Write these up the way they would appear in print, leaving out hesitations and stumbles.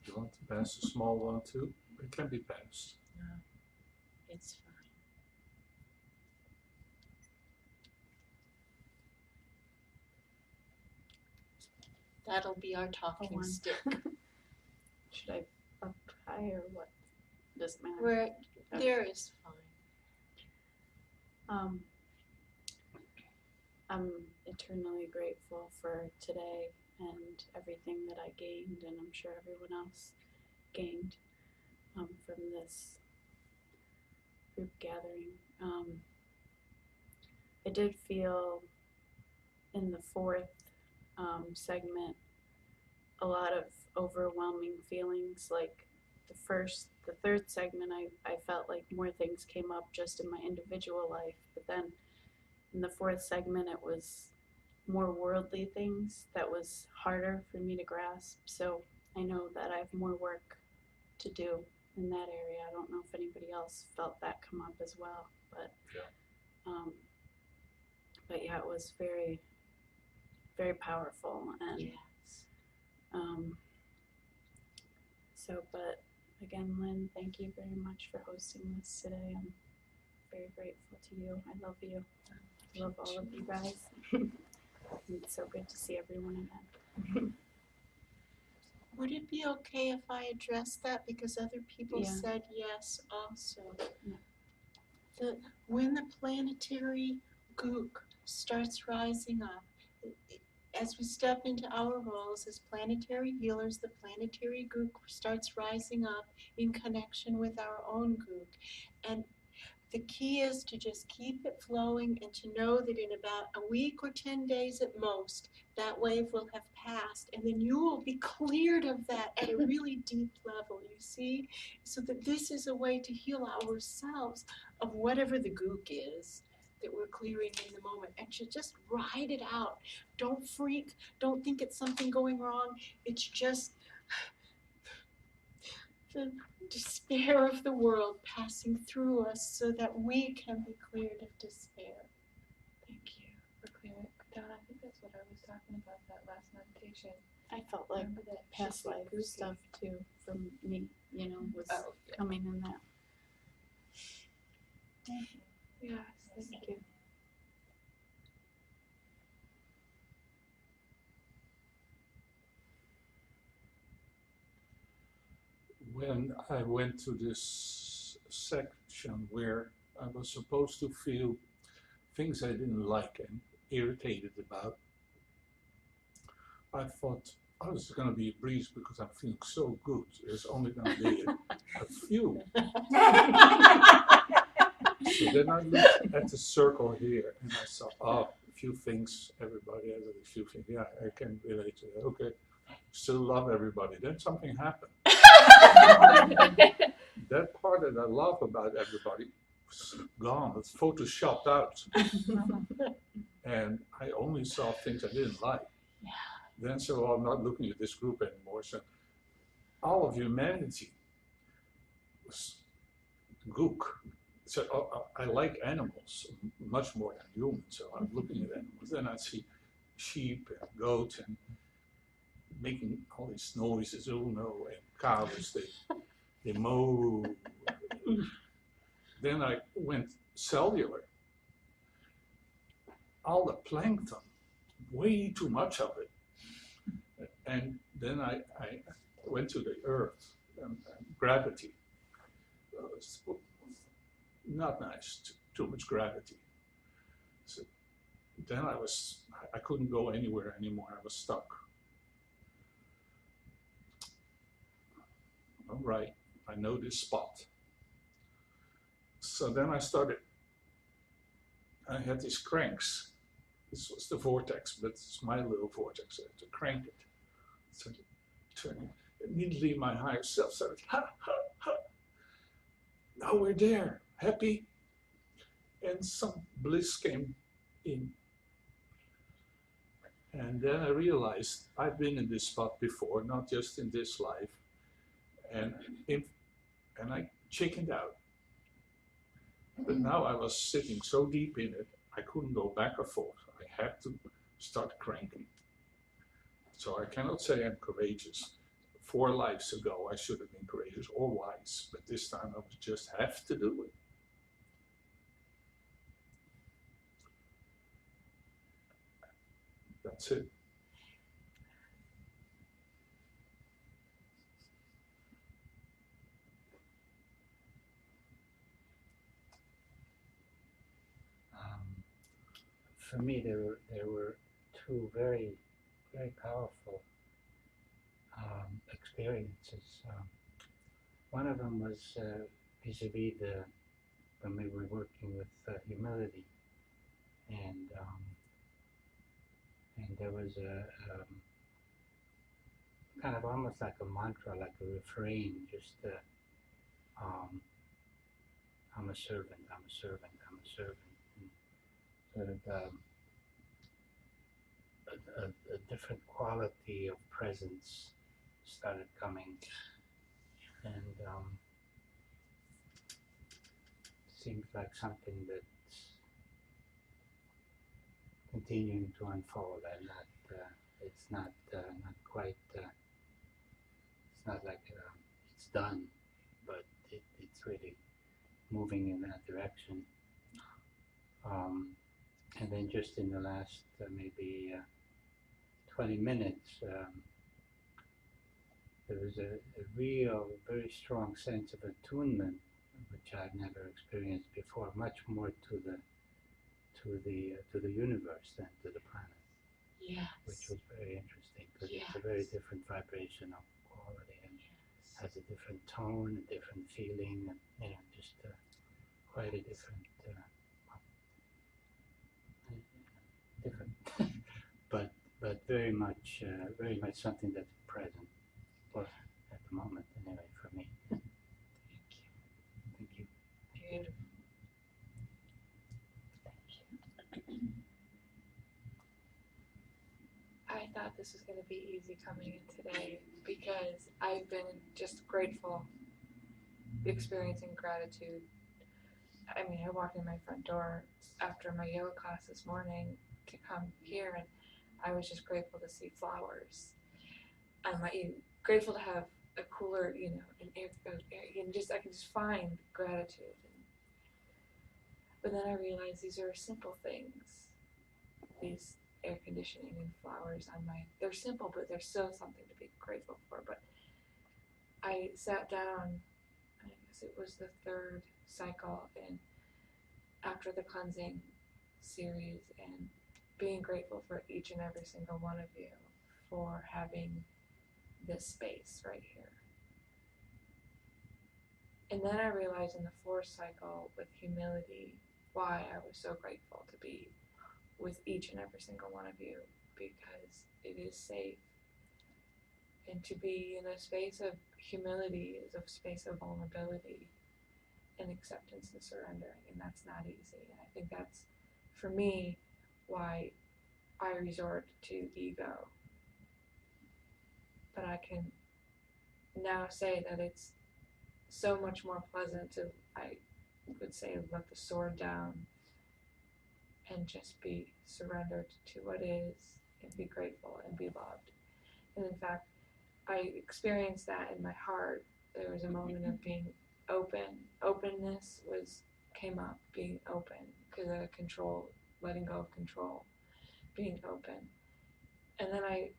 You want to pass a small one too? It can be passed. No, it's fine. That'll be our talking one. stick. Should I up high or what? Doesn't matter. Where there is fine. I'm eternally grateful for today and everything that I gained, and I'm sure everyone else gained from this group gathering. I did feel in the fourth segment a lot of overwhelming feelings. Like the third segment, I felt like more things came up just in my individual life, but then in the fourth segment it was more worldly things that was harder for me to grasp. So I know that I have more work to do in that area. I don't know if anybody else felt that come up as well, but yeah, it was very, very powerful. And Yes. but again, Lynn, thank you very much for hosting this today. I'm very grateful to you. I love you. I love all of you guys. It's so good to see everyone again. Would it be okay if I address that, because other people Yeah. said yes also? Yeah. When the planetary gook starts rising up, as we step into our roles as planetary healers, the planetary gook starts rising up in connection with our own gook. And the key is to just keep it flowing and to know that in about a week or 10 days at most, that wave will have passed, and then you will be cleared of that at a really deep level, you see? So that this is a way to heal ourselves of whatever the gook is that we're clearing in the moment, and to just ride it out. Don't freak, don't think it's something going wrong. It's just the despair of the world passing through us so that we can be cleared of despair. Thank you for clearing it down. I think that's what I was talking about, that last meditation. I felt like Remember that past shifty life goofy- stuff too from me, was Oh, yeah. coming in that. Yes, thank you. When I went to this section where I was supposed to feel things I didn't like and irritated about, I thought, oh, this is going to be a breeze because I'm feeling so good. There's only going to be a few. So then I looked at the circle here and I saw, oh, a few things, everybody has a few things. Yeah, I can relate to that. Okay, still love everybody. Then something happened. That part that I love about everybody was gone. It's photoshopped out. And I only saw things I didn't like. Yeah. Then so I'm not looking at this group anymore. So all of humanity was gook. So I like animals much more than humans. So I'm looking at animals. Then I see sheep and goats and making all these noises. Oh no! And cows, they moo. Then I went cellular. All the plankton, way too much of it. And then I went to the earth and gravity. It's not nice, too much gravity. So then I couldn't go anywhere anymore. I was stuck. All right, I know this spot. So then I had these cranks. This was the vortex, but it's my little vortex. I had to crank it. So turning. Immediately my higher self started, ha, ha, ha. Now we're there, happy. And some bliss came in. And then I realized I've been in this spot before, not just in this life. And I chickened out. But now I was sitting so deep in it, I couldn't go back or forth. I had to start cranking. So I cannot say I'm courageous. 4 lives ago, I should have been courageous or wise, but this time I would just have to do it. That's it. For me, there were two very powerful experiences. One of them was vis-a-vis when we were working with humility, and there was a kind of almost like a mantra, like a refrain, just I'm a servant, I'm a servant, I'm a servant. And sort of a different quality of presence started coming, and seems like something that's continuing to unfold. I'm not. It's not quite. It's not like it's done, but it's really moving in that direction. And then just in the last maybe 20 minutes, there was a real, very strong sense of attunement, which I've never experienced before, much more to the universe than to the planet. Yes. Which was very interesting, because Yes. it's a very different vibrational quality, and has a different tone, a different feeling, and just quite a different, different, but very much something that's present, or at the moment anyway, for me. Thank you. Beautiful. I thought this was going to be easy coming in today because I've been just grateful, experiencing gratitude. I mean, I walked in my front door after my yoga class this morning to come here, and I was just grateful to see flowers. I'm grateful to have a cooler, an air, I can just find gratitude. But then I realized these are simple things. These air conditioning and flowers they're simple, but they're still something to be grateful for. But I sat down, I guess it was the 3rd cycle, and after the cleansing series, and being grateful for each and every single one of you for having this space right here. And then I realized in the 4th cycle with humility why I was so grateful to be with each and every single one of you, because it is safe. And to be in a space of humility is a space of vulnerability and acceptance and surrendering, and that's not easy. And I think that's, for me, why I resort to ego. But I can now say that it's so much more pleasant to, I would say, let the sword down and just be surrendered to what is, and be grateful and be loved. And in fact, I experienced that in my heart. There was a moment of being open. Openness came up, being open, because of control, letting go of control, being open. And then I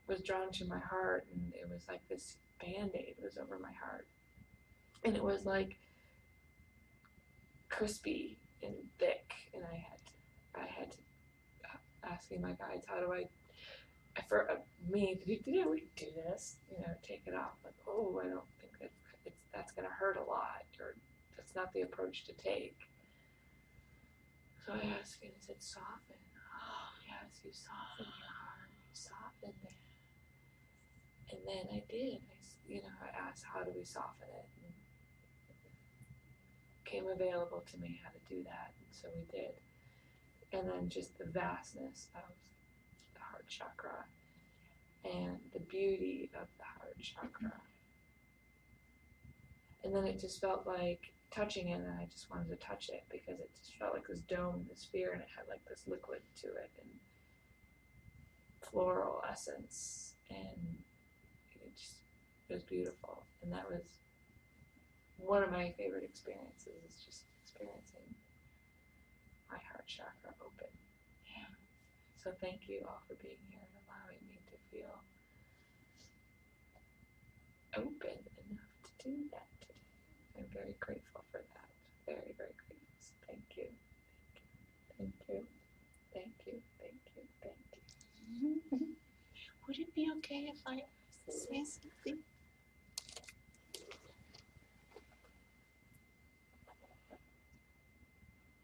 was drawn to my heart, and it was like this Band-Aid was over my heart. And it was like crispy and thick, and I had to asking my guides, how do for me, did we do this? Take it off. Like, oh, I don't think that's going to hurt a lot, or that's not the approach to take. So I asked, and he said, soften. Oh, yes, you soften your heart. You soften it. And then I did. I asked, how do we soften it? And it came available to me how to do that, and so we did. And then just the vastness of the heart chakra and the beauty of the heart chakra. And then it just felt like touching it, and I just wanted to touch it because it just felt like this dome, this sphere, and it had like this liquid to it and floral essence, and it just It was beautiful, and that was one of my favorite experiences. Is just experiencing my heart chakra open. Yeah. So thank you all for being here and allowing me to feel open enough to do that today. I'm very grateful for that. Very, very grateful. So thank you. Thank you. Thank you. Thank you. Thank you. Thank you. Would it be okay if I say something?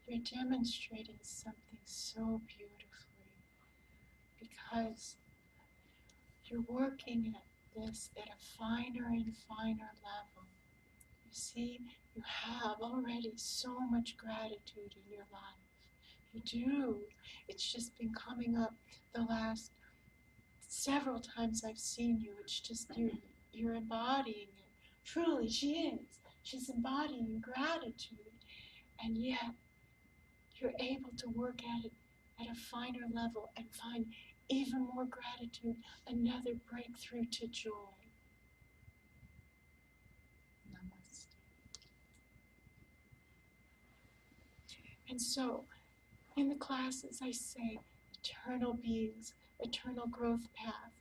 You're demonstrating something so beautifully because you're working at this at a finer and finer level. You see, you have already so much gratitude in your life. You do. It's just been coming up the last several times I've seen you. It's just you're embodying it. Truly, she is. She's embodying gratitude. And yet, you're able to work at it at a finer level and find even more gratitude, another breakthrough to joy. Namaste. And so, in the classes, I say eternal beings, eternal growth path.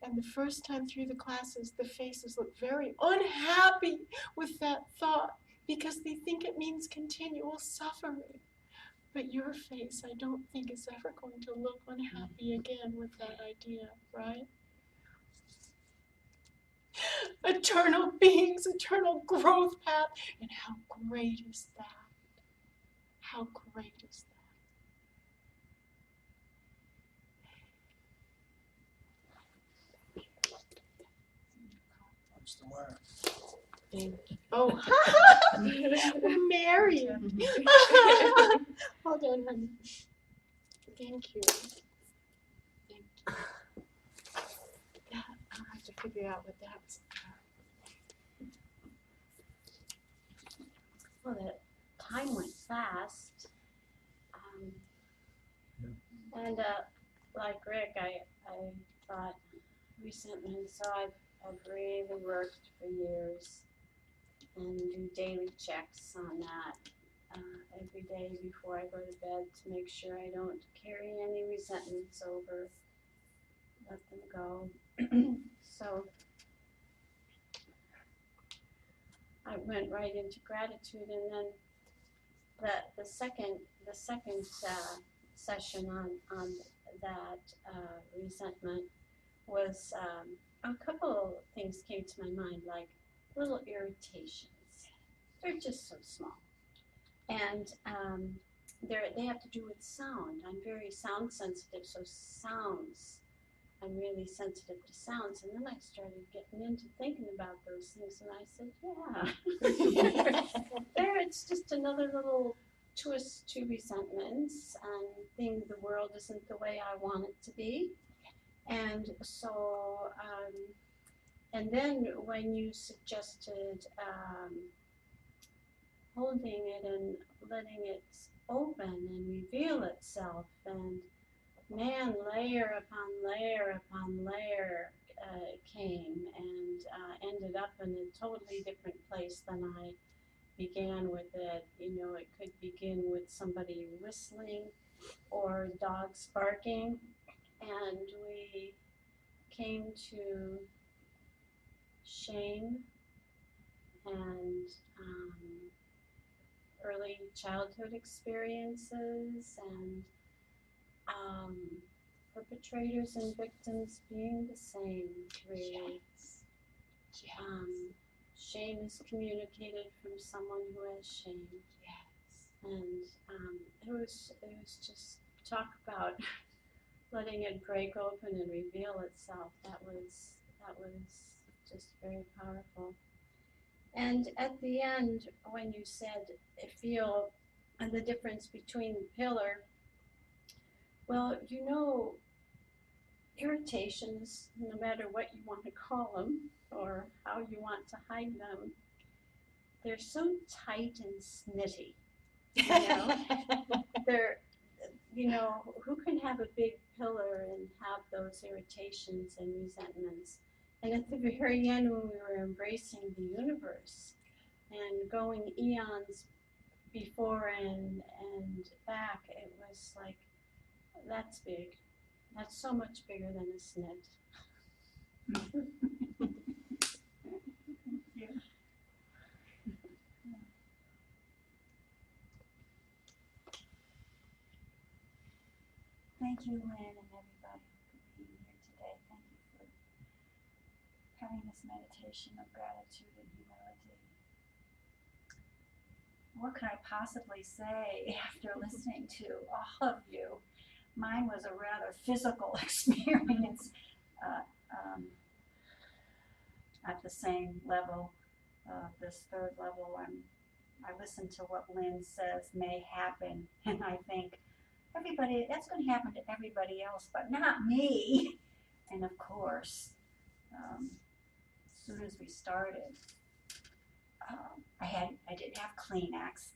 And the first time through the classes, the faces look very unhappy with that thought because they think it means continual suffering. But your face, I don't think, is ever going to look unhappy again with that idea, right? Eternal beings, eternal growth path. And how great is that? How great is that? What's the wire? Oh, Mary. Hold on, honey. Thank you. Thank you. That, I'll have to figure out what that was about. Well, the time went fast. And like Rick, I thought resentment, so I've really worked for years and do daily checks on that every day before I go to bed to make sure I don't carry any resentments over, let them go. So I went right into gratitude, and then the second session on that resentment was a couple things came to my mind, like little irritations. They're just so small, and they have to do with sound. I'm very sound sensitive, so sounds. I'm really sensitive to sounds, and then I started getting into thinking about those things, and I said, yeah, there it's just another little twist to resentments and think the world isn't the way I want it to be. And so, and then when you suggested holding it and letting it open and reveal itself, and man, layer upon layer upon layer came and ended up in a totally different place than I began with it. You know, it could begin with somebody whistling or dogs barking, and we came to shame and early childhood experiences, and perpetrators and victims being the same, really. Yes. Shame is communicated from someone who has shame. Yes. And it was just talk about letting it break open and reveal itself. That was just very powerful. And at the end, when you said feel the difference between the pillar, well, you know, irritations, no matter what you want to call them or how you want to hide them, they're so tight and snitty. You know, they're, you know, who can have a big pillar and have those irritations and resentments And at the very end, when we were embracing the universe and going eons before and back, it was like, that's big. That's so much bigger than a snit. Thank you, Lynn, and everybody for being here today. Thank you for having this meditation of gratitude and humility. What can I possibly say after listening to all of you? Mine was a rather physical experience at the same level, this third level. I listen to what Lynn says may happen, and I think, everybody, that's going to happen to everybody else, but not me. And of course, as soon as we started, I didn't have Kleenex,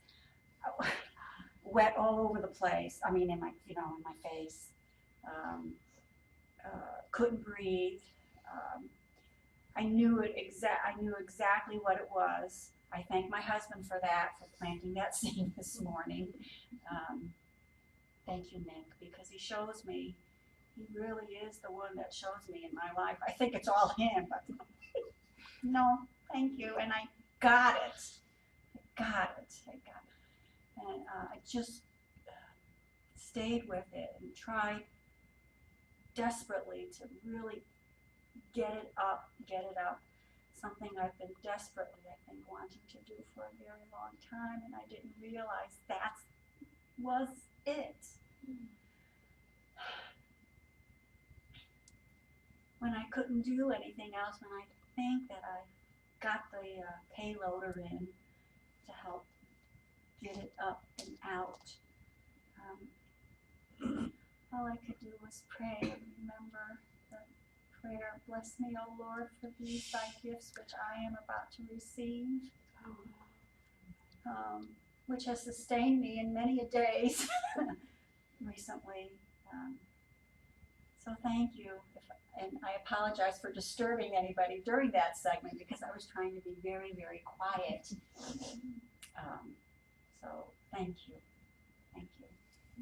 wet all over the place. I mean, in my face. Couldn't breathe. I knew exactly what it was. I thank my husband for that, for planting that seed this morning. Thank you, Nick, because he shows me. He really is the one that shows me in my life. I think it's all him, but no, thank you. And I got it. And I just stayed with it and tried desperately to really get it up. Something I've been desperately, I think, wanting to do for a very long time, and I didn't realize that was it. When I couldn't do anything else, when I think that I got the payloader in to help get it up and out, all I could do was pray and remember the prayer, bless me, O Lord, for these thy gifts which I am about to receive, which has sustained me in many a days recently. So thank you. And I apologize for disturbing anybody during that segment because I was trying to be very, very quiet. So thank you. Thank you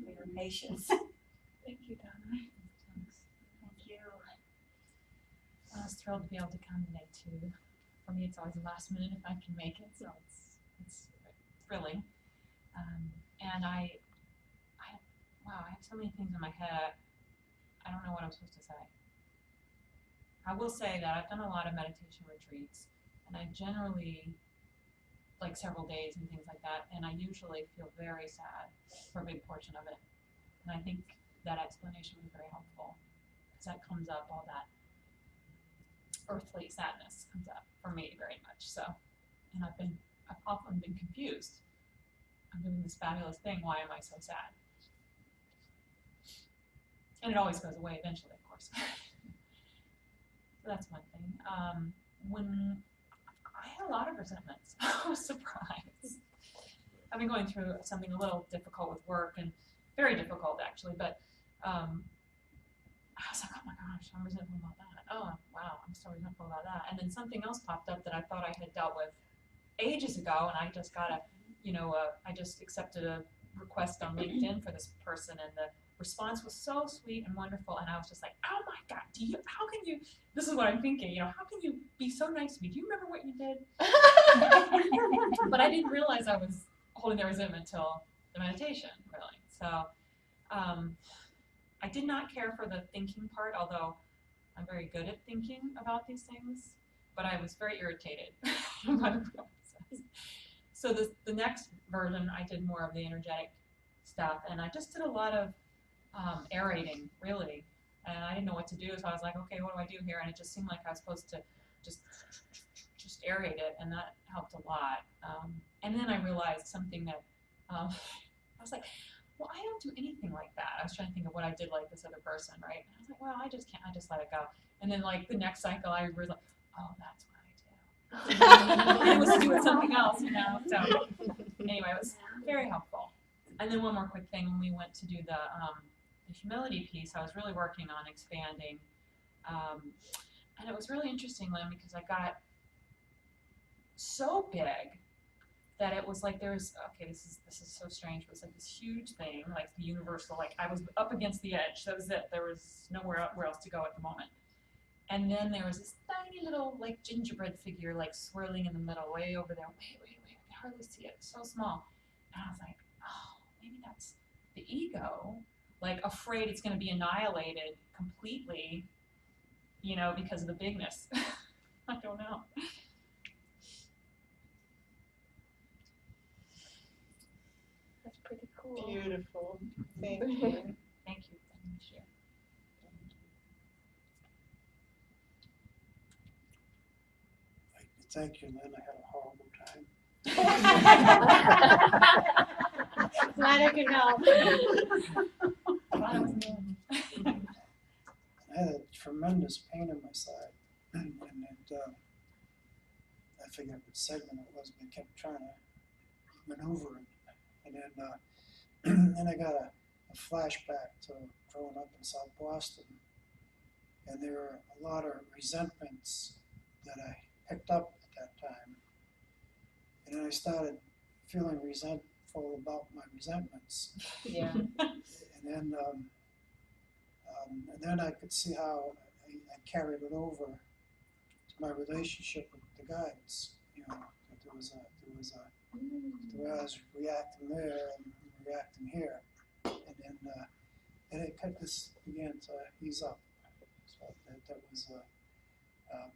for your patience. Thank you, Donna. Thank you. I was thrilled to be able to come today too. For me, it's always the last minute if I can make it, so it's thrilling. And I have so many things in my head. I don't know what I'm supposed to say. I will say that I've done a lot of meditation retreats, and I generally like several days and things like that, and I usually feel very sad for a big portion of it. And I think that explanation was very helpful because that comes up, all that earthly sadness comes up for me very much. So, and I've often been confused. I'm doing this fabulous thing. Why am I so sad? And it always goes away eventually, of course. So that's one thing. When I had a lot of resentments, I was surprised. I've been going through something a little difficult with work, and very difficult actually, but I was like, oh my gosh, I'm resentful about that. Oh, wow, I'm so resentful about that. And then something else popped up that I thought I had dealt with ages ago, and I just got I just accepted a request on LinkedIn for this person, and the response was so sweet and wonderful, and I was just like, oh my God, how can you, this is what I'm thinking, how can you be so nice to me? Do you remember what you did? But I didn't realize I was holding the resentment till the meditation, really. So I did not care for the thinking part, although I'm very good at thinking about these things, but I was very irritated by the process. So the next version, I did more of the energetic stuff, and I just did a lot of aerating, really, and I didn't know what to do, so I was like, okay, what do I do here? And it just seemed like I was supposed to just aerate it, and that helped a lot. And then I realized something that I was like, well, I don't do anything like that. I was trying to think of what I did like this other person, right? And I was like, well, I just can't, I just let it go. And then like the next cycle, I was like, oh, that's what I do. And it was to do with something else, So anyway, it was very helpful. And then one more quick thing, when we went to do the humility piece, I was really working on expanding And it was really interesting, Lynn, because I got so big that it was like this is so strange. It was like this huge thing, like the universal, like I was up against the edge. That was it. There was nowhere else to go at the moment. And then there was this tiny little like gingerbread figure like swirling in the middle, way over there. Wait, I can hardly see it. It's so small. And I was like, oh, maybe that's the ego, like afraid it's going to be annihilated completely, because of the bigness. I don't know. That's pretty cool. Beautiful. Thank you. Thank you. Thank you for sharing. Thank you, Lynn. I had a horrible time. Glad I could help. I had a tremendous pain in my side, and I forget what segment it was, but I kept trying to maneuver it. And then I got a flashback to growing up in South Boston, and there were a lot of resentments that I picked up at that time. And then I started feeling resentful about my resentments. Yeah. And then I could see how I carried it over to my relationship with the guides. That there was the way I was reacting there and reacting here, and this began to ease up. So that was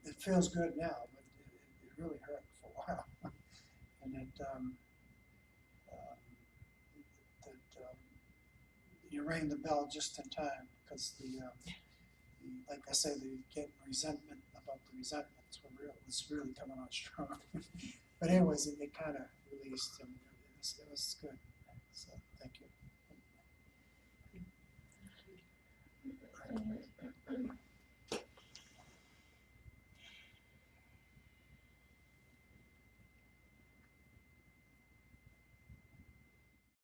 it feels good now, but it really hurt for a while. And you rang the bell just in time, because like I say, the getting resentment about the resentments was really coming on strong. But anyways, it kind of released, and it was good. So thank you.